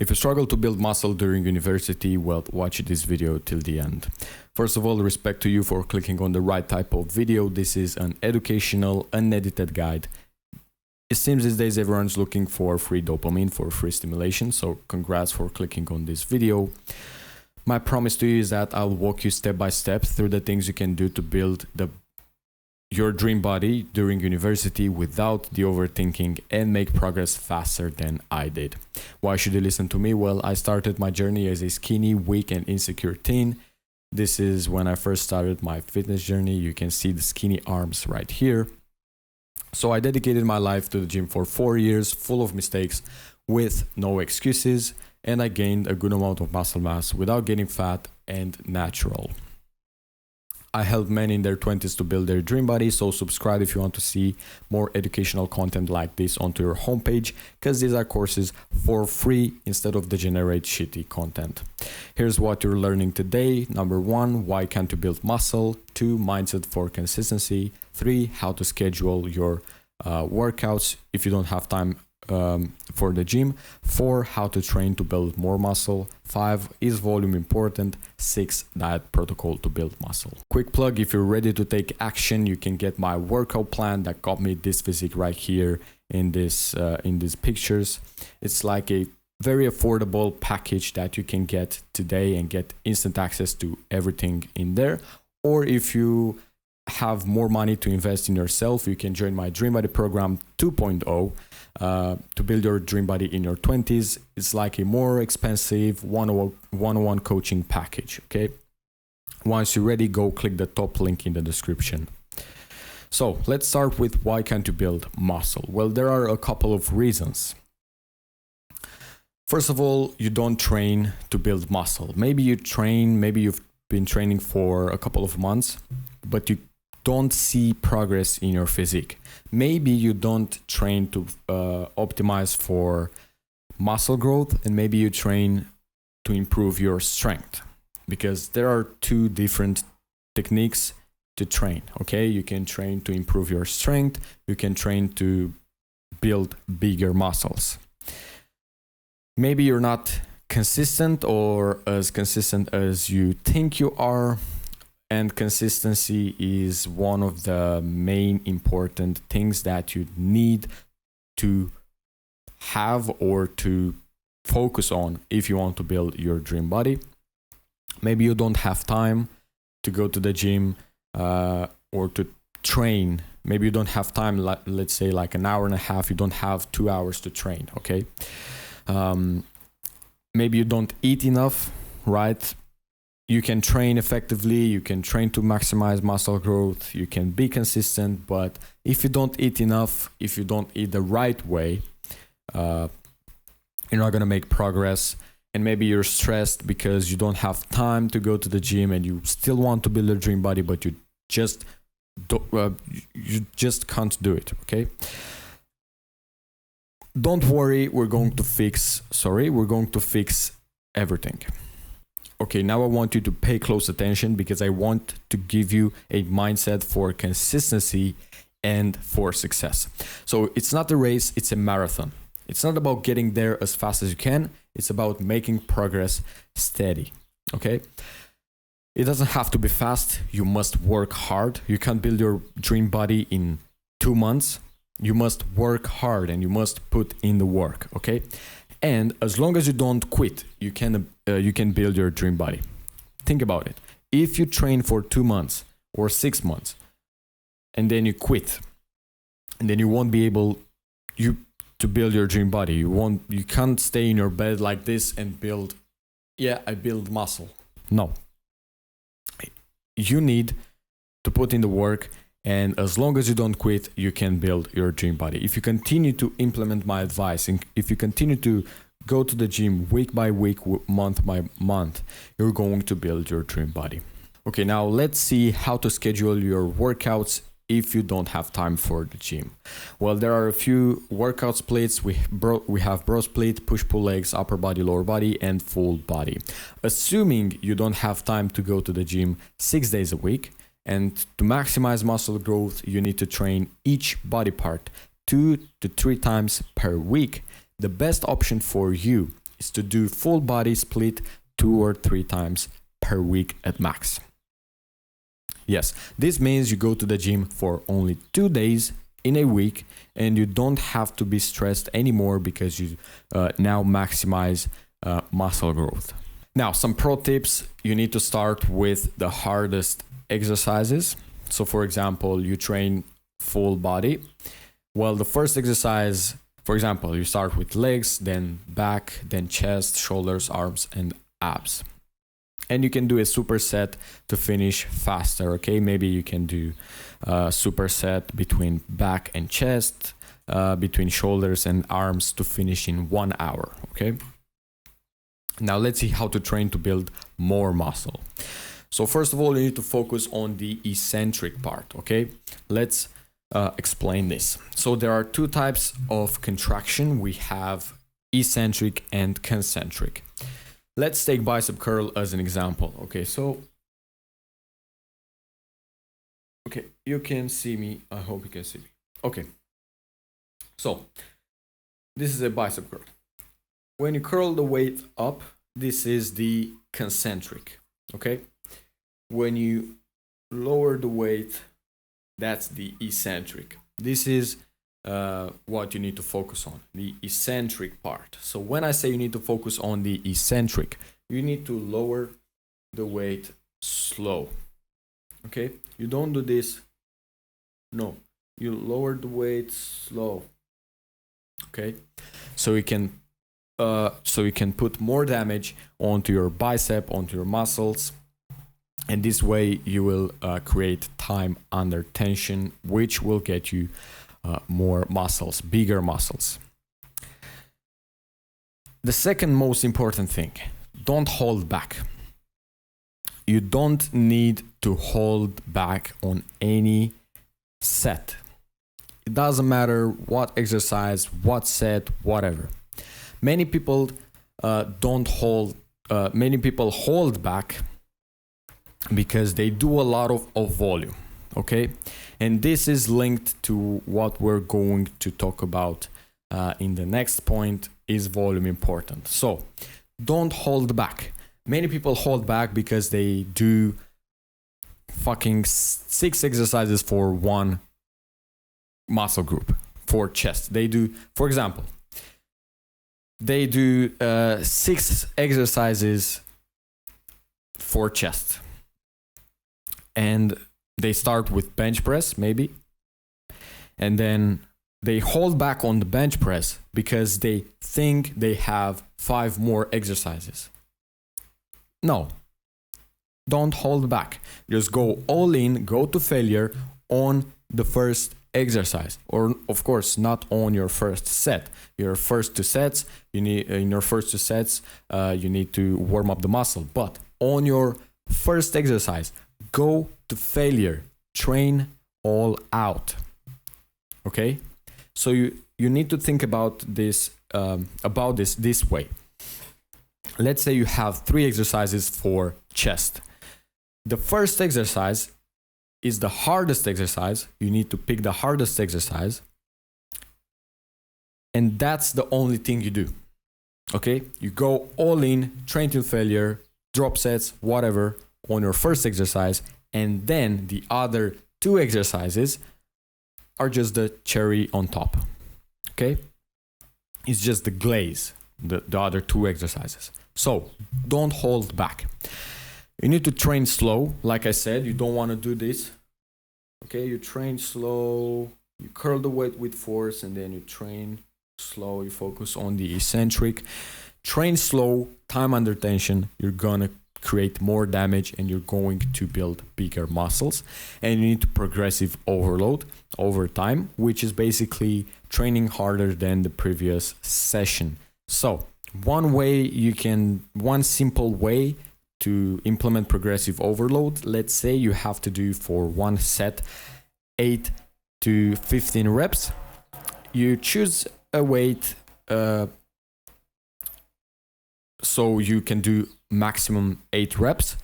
If you struggle to build muscle during university, well, watch this video till the end. First of all, respect to you for clicking on the right type of video. This is an educational, unedited guide. It seems these days everyone's looking for free dopamine, for free stimulation, so congrats for clicking on this video. My promise to you is that I'll walk you step by step through the things you can do to build your dream body during university without the overthinking and make progress faster than I did. Why should you listen to me? Well, I started my journey as a skinny, weak and insecure teen. This is when I first started my fitness journey. You can see the skinny arms right here. So I dedicated my life to the gym for 4 years, full of mistakes, with no excuses, and I gained a good amount of muscle mass without getting fat and natural. I help men in their 20s to build their dream body, so subscribe if you want to see more educational content like this onto your homepage, because these are courses for free instead of degenerate shitty content. Here's what you're learning today. Number 1, why can't you build muscle? 2, mindset for consistency. 3, how to schedule your workouts if you don't have time for the gym. 4, how to train to build more muscle. 5, is volume important? 6, diet protocol to build muscle. Quick plug, if you're ready to take action, you can get my workout plan that got me this physique right here in these pictures. It's like a very affordable package that you can get today and get instant access to everything in there. Or if you have more money to invest in yourself, you can join my Dream Body Program 2.0 to build your dream body in your 20s. It's like a more expensive one-on-one coaching package, okay? Once you're ready, go click the top link in the description. So let's start with why can't you build muscle? Well, there are a couple of reasons. First of all, you don't train to build muscle. Maybe you train, maybe you've been training for a couple of months, but you don't see progress in your physique. Maybe you don't train to optimize for muscle growth, and maybe you train to improve your strength, because there are 2 different techniques to train, okay? You can train to improve your strength, you can train to build bigger muscles. Maybe you're not consistent or as consistent as you think you are. And consistency is one of the main important things that you need to have or to focus on if you want to build your dream body. Maybe you don't have time to go to the gym or to train. Maybe you don't have time, let's say like an hour and a half. You don't have 2 hours to train, okay? Maybe you don't eat enough, right? You can train effectively, you can train to maximize muscle growth, you can be consistent, but if you don't eat enough, if you don't eat the right way, you're not going to make progress. And maybe you're stressed because you don't have time to go to the gym and you still want to build a dream body, but you just can't do it, okay? Don't worry, we're going to fix everything. Okay, now I want you to pay close attention, because I want to give you a mindset for consistency and for success. So it's not a race, it's a marathon. It's not about getting there as fast as you can. It's about making progress steady, okay? It doesn't have to be fast. You must work hard. You can't build your dream body in 2 months. You must work hard and you must put in the work, okay? And as long as you don't quit, you can build your dream body. Think about it. If you train for 2 months or 6 months and then you quit, and then you won't be able to build your dream body. You can't stay in your bed like this and I build muscle. No. You need to put in the work, and as long as you don't quit, you can build your dream body. If you continue to implement my advice, and if you continue to go to the gym week by week, month by month, you're going to build your dream body. Okay, now let's see how to schedule your workouts if you don't have time for the gym. Well, there are a few workout splits. We have bro split, push-pull legs, upper body, lower body, and full body. Assuming you don't have time to go to the gym 6 days a week, and to maximize muscle growth, you need to train each body part 2 to 3 times per week. The best option for you is to do full body split 2 or 3 times per week at max. Yes, this means you go to the gym for only 2 days in a week and you don't have to be stressed anymore because you now maximize muscle growth. Now, some pro tips: you need to start with the hardest exercises. So for example, you train full body. Well, the first exercise, for example, you start with legs, then back, then chest, shoulders, arms, and abs. And you can do a superset to finish faster, okay? Maybe you can do a superset between back and chest, between shoulders and arms to finish in 1 hour, okay? Now let's see how to train to build more muscle. So first of all, you need to focus on the eccentric part, okay? Let's explain this. So there are 2 types of contraction. We have eccentric and concentric. Let's take bicep curl as an example. Okay, you can see me. I hope you can see me. Okay, so this is a bicep curl. When you curl the weight up, this is the concentric, okay? When you lower the weight, that's the eccentric. This is what you need to focus on, the eccentric part. So when I say you need to focus on the eccentric, you need to lower the weight slow, okay? You don't do this, no, you lower the weight slow, okay? So you can put more damage onto your bicep, onto your muscles, and this way you will create time under tension, which will get you more muscles, bigger muscles. The second most important thing, don't hold back. You don't need to hold back on any set. It doesn't matter what exercise, what set, whatever. Many people hold back because they do a lot of volume, okay? And this is linked to what we're going to talk about in the next point. Is volume important? So don't hold back. Many people hold back because they do fucking 6 exercises for one muscle group. For chest, they do, for example, they do 6 exercises for chest, and they start with bench press maybe, and then they hold back on the bench press because they think they have 5 more exercises. No, don't hold back. Just go all in, go to failure on the first exercise, or of course not on your first set. Your first 2 sets, you need you need to warm up the muscle, but on your first exercise, go to failure, train all out. Okay, so you need to think about this this way. Let's say you have 3 exercises for chest. The first exercise is the hardest exercise. You need to pick the hardest exercise, and that's the only thing you do. Okay, you go all in, train to failure, drop sets, whatever, on your first exercise, and then the other 2 exercises are just the cherry on top. Okay, it's just the glaze, the other 2 exercises. So don't hold back. You need to train slow. Like I said, you don't want to do this. Okay, you train slow, you curl the weight with force, and then you train slow. You focus on the eccentric. Train slow, time under tension. You're gonna create more damage and you're going to build bigger muscles. And you need to progressive overload over time, which is basically training harder than the previous session. So one simple way to implement progressive overload, let's say you have to do for one set 8 to 15 reps. You choose a weight so you can do maximum 8 reps,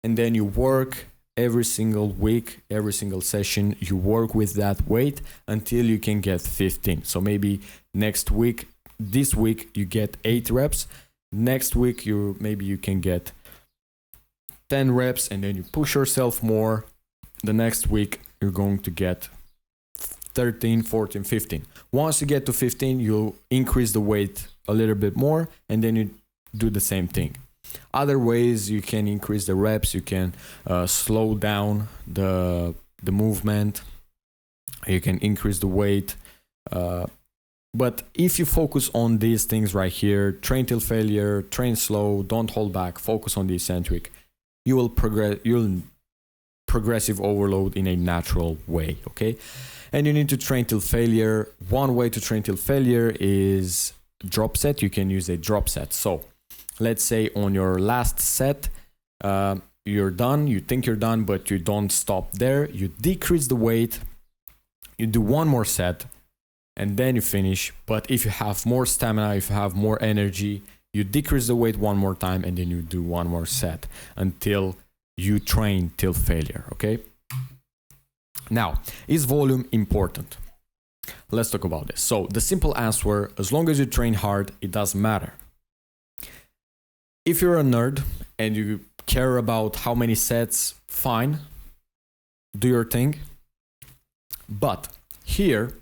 and then you work every single week, every single session, you work with that weight until you can get 15. So maybe this week you get 8 reps, Next week, maybe you can get 10 reps and then you push yourself more. The next week, you're going to get 13, 14, 15. Once you get to 15, you'll increase the weight a little bit more and then you do the same thing. Other ways you can increase the reps, you can slow down the movement, you can increase the weight. But if you focus on these things right here, train till failure, train slow, don't hold back, focus on the eccentric, you'll progressive overload in a natural way, okay? And you need to train till failure. One way to train till failure is drop set. You can use a drop set. So let's say on your last set, you're done, you think you're done, but you don't stop there. You decrease the weight, you do one more set, and then you finish. But if you have more stamina, if you have more energy, you decrease the weight one more time, and then you do one more set until you train till failure, okay? Now, is volume important? Let's talk about this. So the simple answer, as long as you train hard, it doesn't matter. If you're a nerd and you care about how many sets, fine, do your thing. But here,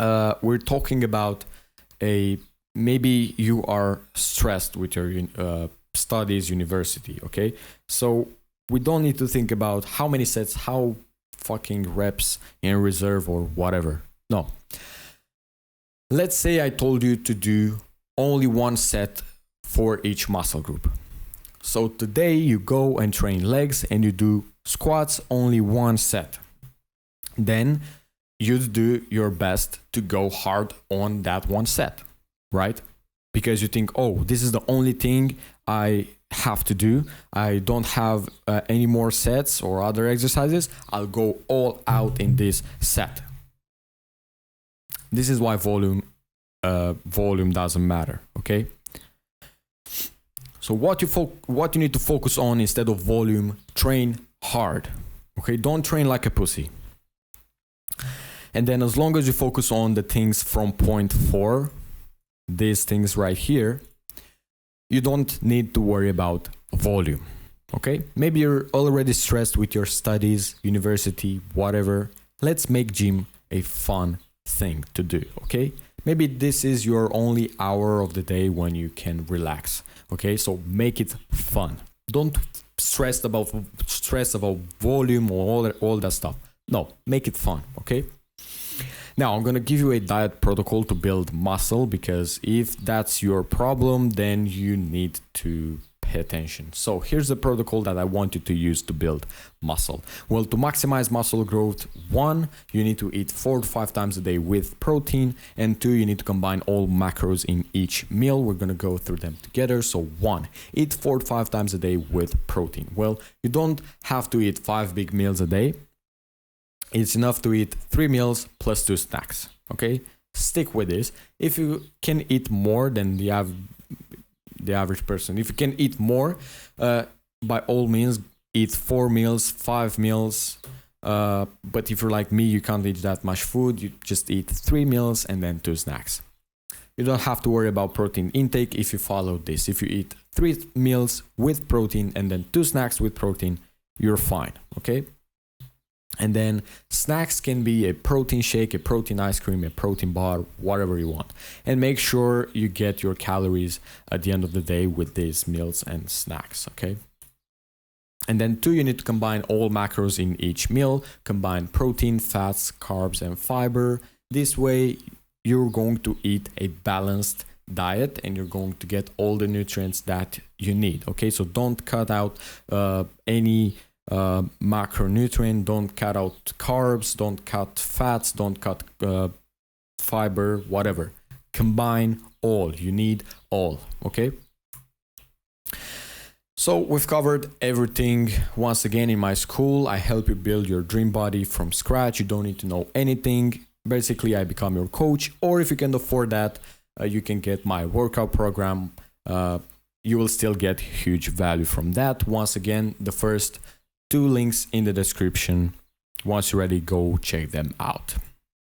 we're talking about maybe you are stressed with your studies, university, okay? So we don't need to think about how many sets, how fucking reps in reserve or whatever. No. Let's say I told you to do only one set for each muscle group. So today you go and train legs and you do squats only one set. Then you do your best to go hard on that one set, right? Because you think, oh, this is the only thing I have to do. I don't have any more sets or other exercises. I'll go all out in this set. This is why volume doesn't matter, okay? So what you need to focus on instead of volume, train hard, okay? Don't train like a pussy. And then as long as you focus on the things from point 4, these things right here, you don't need to worry about volume, okay? Maybe you're already stressed with your studies, university, whatever. Let's make gym a fun thing to do, okay? Maybe this is your only hour of the day when you can relax, okay? So make it fun. Don't stress about volume or all that stuff. No, make it fun, okay? Now, I'm going to give you a diet protocol to build muscle, because if that's your problem, then you need to pay attention. So here's the protocol that I want you to use to build muscle. Well, to maximize muscle growth, 1, you need to eat 4 to 5 times a day with protein, and 2, you need to combine all macros in each meal. We're going to go through them together. So 1, eat 4 to 5 times a day with protein. Well, you don't have to eat 5 big meals a day. It's enough to eat 3 meals plus 2 snacks, okay? Stick with this. If you can eat more than the average person, if you can eat more, by all means, eat 4 meals, 5 meals. But if you're like me, you can't eat that much food. You just eat 3 meals and then 2 snacks. You don't have to worry about protein intake if you follow this. If you eat 3 meals with protein and then 2 snacks with protein, you're fine, okay? And then snacks can be a protein shake, a protein ice cream, a protein bar, whatever you want. And make sure you get your calories at the end of the day with these meals and snacks, okay? And then 2, you need to combine all macros in each meal. Combine protein, fats, carbs, and fiber. This way, you're going to eat a balanced diet and you're going to get all the nutrients that you need, okay? So don't cut out any macronutrient, don't cut out carbs, don't cut fats, don't cut fiber, whatever. Combine all. You need all, okay? So we've covered everything. Once again, in my school, I help you build your dream body from scratch. You don't need to know anything. Basically, I become your coach, or if you can afford that, you can get my workout program. You will still get huge value from that. Once again, the first 2 links in the description. Once you're ready, go check them out.